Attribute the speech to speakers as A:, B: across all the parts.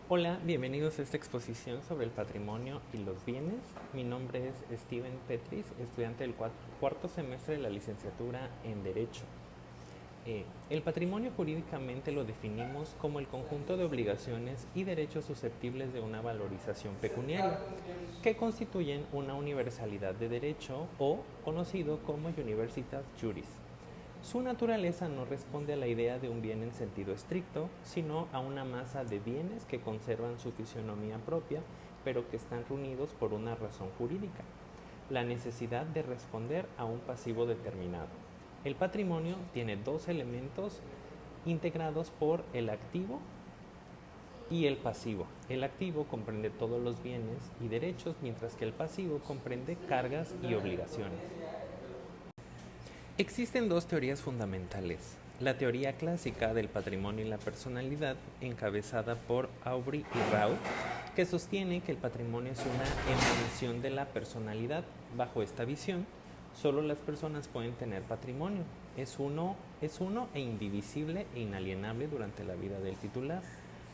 A: Hola, bienvenidos a esta exposición sobre el patrimonio y los bienes. Mi nombre es Steven Petris, estudiante del cuarto semestre de la licenciatura en Derecho. El patrimonio jurídicamente lo definimos como el conjunto de obligaciones y derechos susceptibles de una valorización pecuniaria, que constituyen una universalidad de derecho o conocido como Universitas Juris. Su naturaleza no responde a la idea de un bien en sentido estricto, sino a una masa de bienes que conservan su fisionomía propia, pero que están reunidos por una razón jurídica: la necesidad de responder a un pasivo determinado. El patrimonio tiene dos elementos integrados por el activo y el pasivo. El activo comprende todos los bienes y derechos, mientras que el pasivo comprende cargas y obligaciones. Existen dos teorías fundamentales: la teoría clásica del patrimonio y la personalidad, encabezada por Aubry y Rao, que sostiene que el patrimonio es una emanación de la personalidad. Bajo esta visión, solo las personas pueden tener patrimonio. Es uno e indivisible e inalienable durante la vida del titular.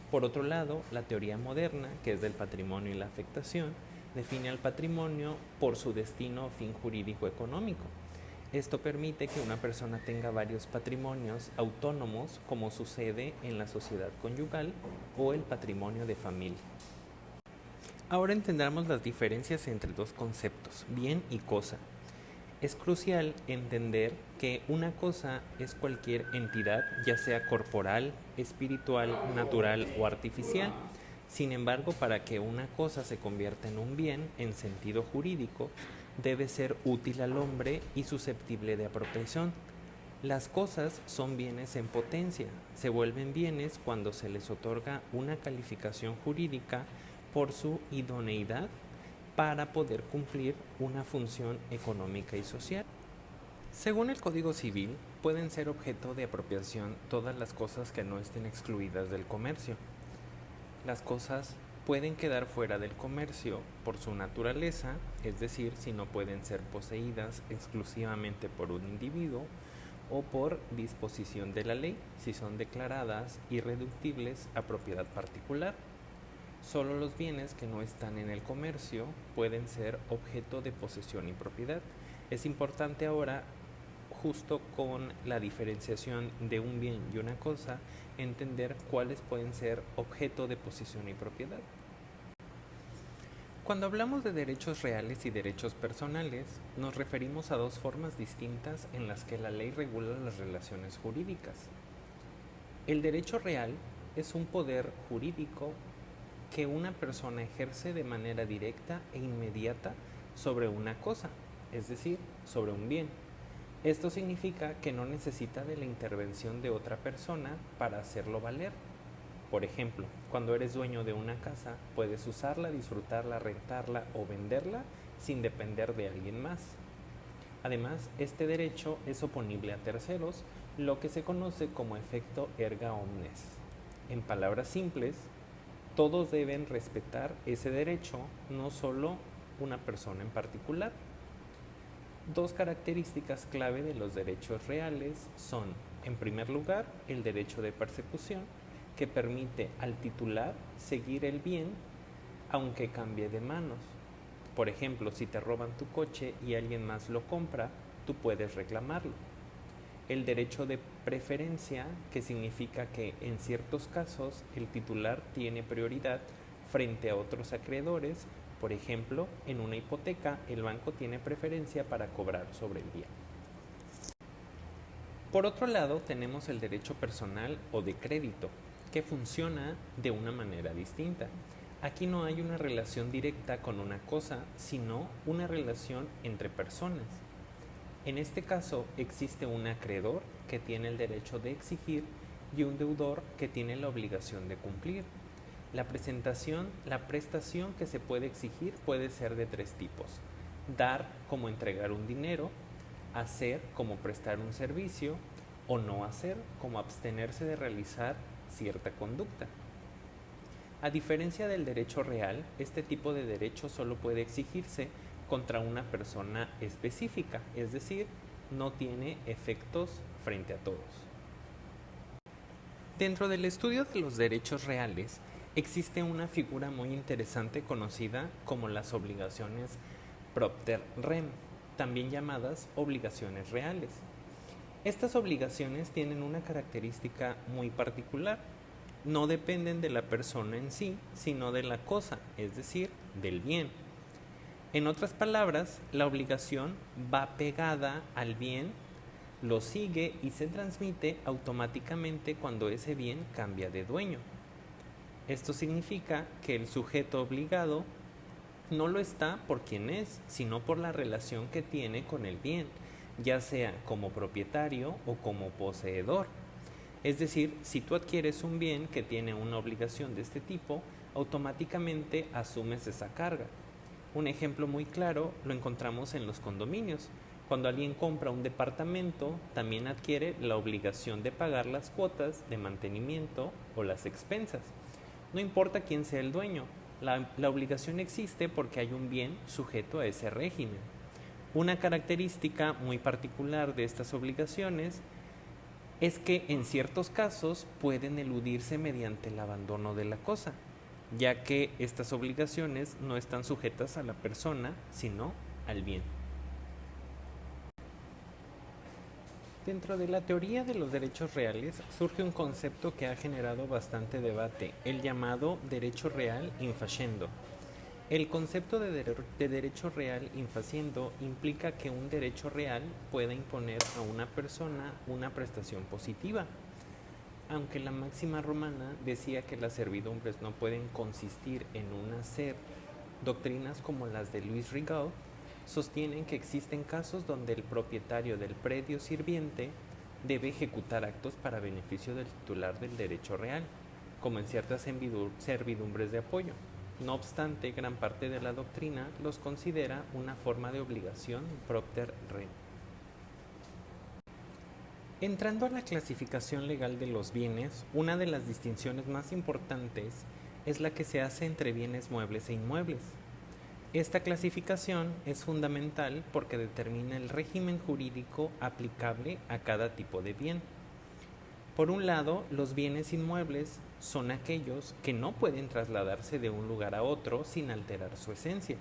A: Por otro lado, la teoría moderna, que es del patrimonio y la afectación, define al patrimonio por su destino o fin jurídico económico. Esto permite que una persona tenga varios patrimonios autónomos, como sucede en la sociedad conyugal o el patrimonio de familia. Ahora entendamos las diferencias entre dos conceptos, bien y cosa. Es crucial entender que una cosa es cualquier entidad, ya sea corporal, espiritual, natural o artificial. Sin embargo, para que una cosa se convierta en un bien en sentido jurídico, debe ser útil al hombre y susceptible de apropiación. Las cosas son bienes en potencia. Se vuelven bienes cuando se les otorga una calificación jurídica por su idoneidad para poder cumplir una función económica y social. Según el Código Civil, pueden ser objeto de apropiación todas las cosas que no estén excluidas del comercio. Las cosas pueden quedar fuera del comercio por su naturaleza, es decir, si no pueden ser poseídas exclusivamente por un individuo, o por disposición de la ley, si son declaradas irreductibles a propiedad particular. Solo los bienes que no están en el comercio pueden ser objeto de posesión y propiedad. Es importante ahora, justo con la diferenciación de un bien y una cosa, entender cuáles pueden ser objeto de posesión y propiedad. Cuando hablamos de derechos reales y derechos personales, nos referimos a dos formas distintas en las que la ley regula las relaciones jurídicas. El derecho real es un poder jurídico que una persona ejerce de manera directa e inmediata sobre una cosa, es decir, sobre un bien. Esto significa que no necesita de la intervención de otra persona para hacerlo valer. Por ejemplo, cuando eres dueño de una casa, puedes usarla, disfrutarla, rentarla o venderla sin depender de alguien más. Además, este derecho es oponible a terceros, lo que se conoce como efecto erga omnes. En palabras simples, todos deben respetar ese derecho, no solo una persona en particular. Dos características clave de los derechos reales son, en primer lugar, el derecho de persecución, que permite al titular seguir el bien aunque cambie de manos. Por ejemplo, si te roban tu coche y alguien más lo compra, tú puedes reclamarlo. El derecho de preferencia, que significa que en ciertos casos el titular tiene prioridad frente a otros acreedores. Por ejemplo, en una hipoteca el banco tiene preferencia para cobrar sobre el bien. Por otro lado, tenemos el derecho personal o de crédito, que funciona de una manera distinta. Aquí no hay una relación directa con una cosa, sino una relación entre personas. En este caso, existe un acreedor que tiene el derecho de exigir y un deudor que tiene la obligación de cumplir. La prestación que se puede exigir puede ser de tres tipos: dar, como entregar un dinero; hacer, como prestar un servicio; o no hacer, como abstenerse de realizar cierta conducta. A diferencia del derecho real, este tipo de derecho solo puede exigirse contra una persona específica, es decir, no tiene efectos frente a todos. Dentro del estudio de los derechos reales, Existe una figura muy interesante conocida como las obligaciones propter rem, también llamadas obligaciones reales. Estas obligaciones tienen una característica muy particular. No dependen de la persona en sí, sino de la cosa, es decir, del bien. En otras palabras, la obligación va pegada al bien, lo sigue y se transmite automáticamente cuando ese bien cambia de dueño. Esto significa que el sujeto obligado no lo está por quien es, sino por la relación que tiene con el bien, ya sea como propietario o como poseedor. Es decir, si tú adquieres un bien que tiene una obligación de este tipo, automáticamente asumes esa carga. Un ejemplo muy claro lo encontramos en los condominios. Cuando alguien compra un departamento, también adquiere la obligación de pagar las cuotas de mantenimiento o las expensas. No importa quién sea el dueño, la obligación existe porque hay un bien sujeto a ese régimen. Una característica muy particular de estas obligaciones es que en ciertos casos pueden eludirse mediante el abandono de la cosa, ya que estas obligaciones no están sujetas a la persona, sino al bien. Dentro de la teoría de los derechos reales surge un concepto que ha generado bastante debate, el llamado derecho real in facendo. El concepto de derecho real in facendo implica que un derecho real pueda imponer a una persona una prestación positiva. Aunque la máxima romana decía que las servidumbres no pueden consistir en un hacer, doctrinas como las de Louis Rigaud sostienen que existen casos donde el propietario del predio sirviente debe ejecutar actos para beneficio del titular del derecho real, como en ciertas servidumbres de apoyo. No obstante, gran parte de la doctrina los considera una forma de obligación propter rem. Entrando a la clasificación legal de los bienes, una de las distinciones más importantes es la que se hace entre bienes muebles e inmuebles. Esta clasificación es fundamental porque determina el régimen jurídico aplicable a cada tipo de bien. Por un lado, los bienes inmuebles son aquellos que no pueden trasladarse de un lugar a otro sin alterar su esencia.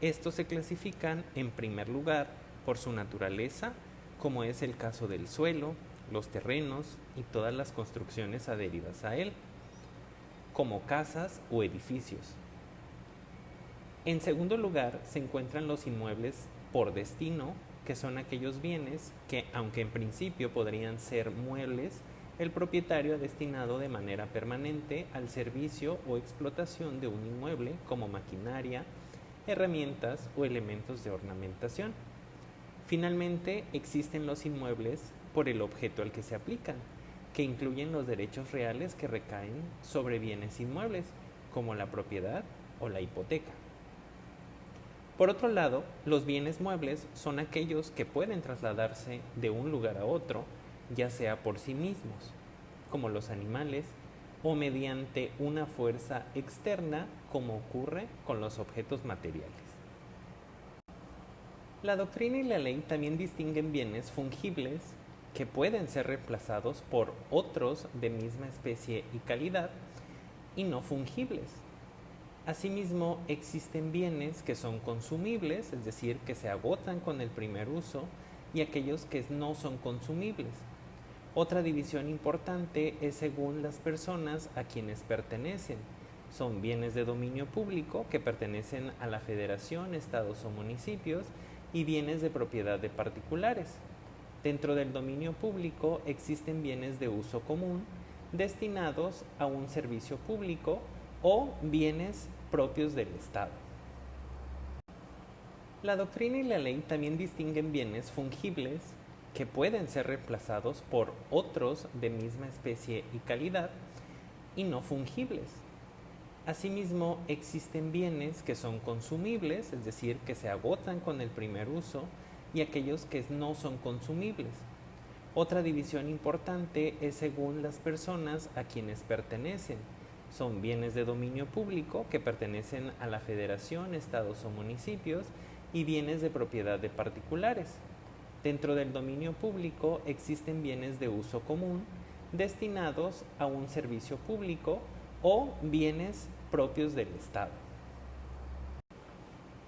A: Estos se clasifican, en primer lugar, por su naturaleza, como es el caso del suelo, los terrenos y todas las construcciones adheridas a él, como casas o edificios. En segundo lugar, se encuentran los inmuebles por destino, que son aquellos bienes que, aunque en principio podrían ser muebles, el propietario ha destinado de manera permanente al servicio o explotación de un inmueble como maquinaria, herramientas o elementos de ornamentación. Finalmente, existen los inmuebles por el objeto al que se aplican, que incluyen los derechos reales que recaen sobre bienes inmuebles, como la propiedad o la hipoteca. Por otro lado, los bienes muebles son aquellos que pueden trasladarse de un lugar a otro, ya sea por sí mismos, como los animales, o mediante una fuerza externa, como ocurre con los objetos materiales. La doctrina y la ley también distinguen bienes fungibles, que pueden ser reemplazados por otros de misma especie y calidad, y no fungibles. Asimismo, existen bienes que son consumibles, es decir, que se agotan con el primer uso, y aquellos que no son consumibles. Otra división importante es según las personas a quienes pertenecen. Son bienes de dominio público que pertenecen a la federación, estados o municipios, y bienes de propiedad de particulares. Dentro del dominio público existen bienes de uso común destinados a un servicio público o bienes propios del Estado. La doctrina y la ley también distinguen bienes fungibles, que pueden ser reemplazados por otros de misma especie y calidad, y no fungibles. Asimismo, existen bienes que son consumibles, es decir, que se agotan con el primer uso, y aquellos que no son consumibles. Otra división importante es según las personas a quienes pertenecen. Son bienes de dominio público que pertenecen a la federación, estados o municipios, y bienes de propiedad de particulares. Dentro del dominio público existen bienes de uso común destinados a un servicio público o bienes propios del Estado.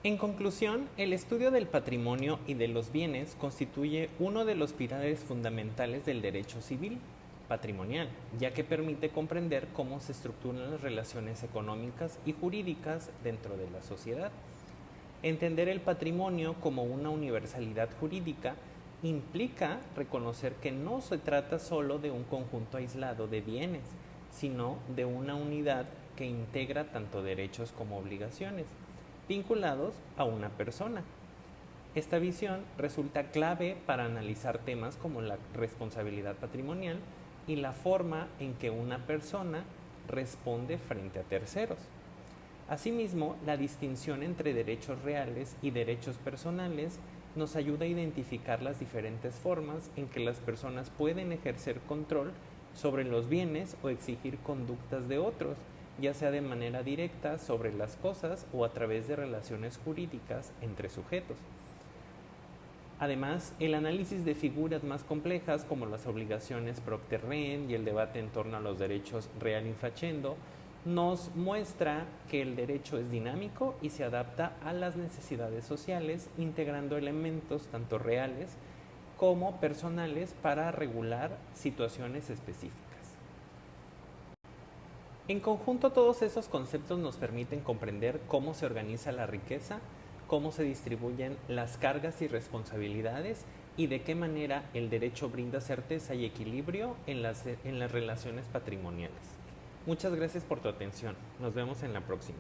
A: En conclusión, el estudio del patrimonio y de los bienes constituye uno de los pilares fundamentales del derecho civil patrimonial, ya que permite comprender cómo se estructuran las relaciones económicas y jurídicas dentro de la sociedad. Entender el patrimonio como una universalidad jurídica implica reconocer que no se trata solo de un conjunto aislado de bienes, sino de una unidad que integra tanto derechos como obligaciones, vinculados a una persona. Esta visión resulta clave para analizar temas como la responsabilidad patrimonial y la forma en que una persona responde frente a terceros. Asimismo, la distinción entre derechos reales y derechos personales nos ayuda a identificar las diferentes formas en que las personas pueden ejercer control sobre los bienes o exigir conductas de otros, ya sea de manera directa sobre las cosas o a través de relaciones jurídicas entre sujetos. Además, el análisis de figuras más complejas como las obligaciones propter rem y el debate en torno a los derechos real infracendo nos muestra que el derecho es dinámico y se adapta a las necesidades sociales, integrando elementos tanto reales como personales para regular situaciones específicas. En conjunto, todos esos conceptos nos permiten comprender cómo se organiza la riqueza, cómo se distribuyen las cargas y responsabilidades y de qué manera el derecho brinda certeza y equilibrio en las relaciones patrimoniales. Muchas gracias por tu atención. Nos vemos en la próxima.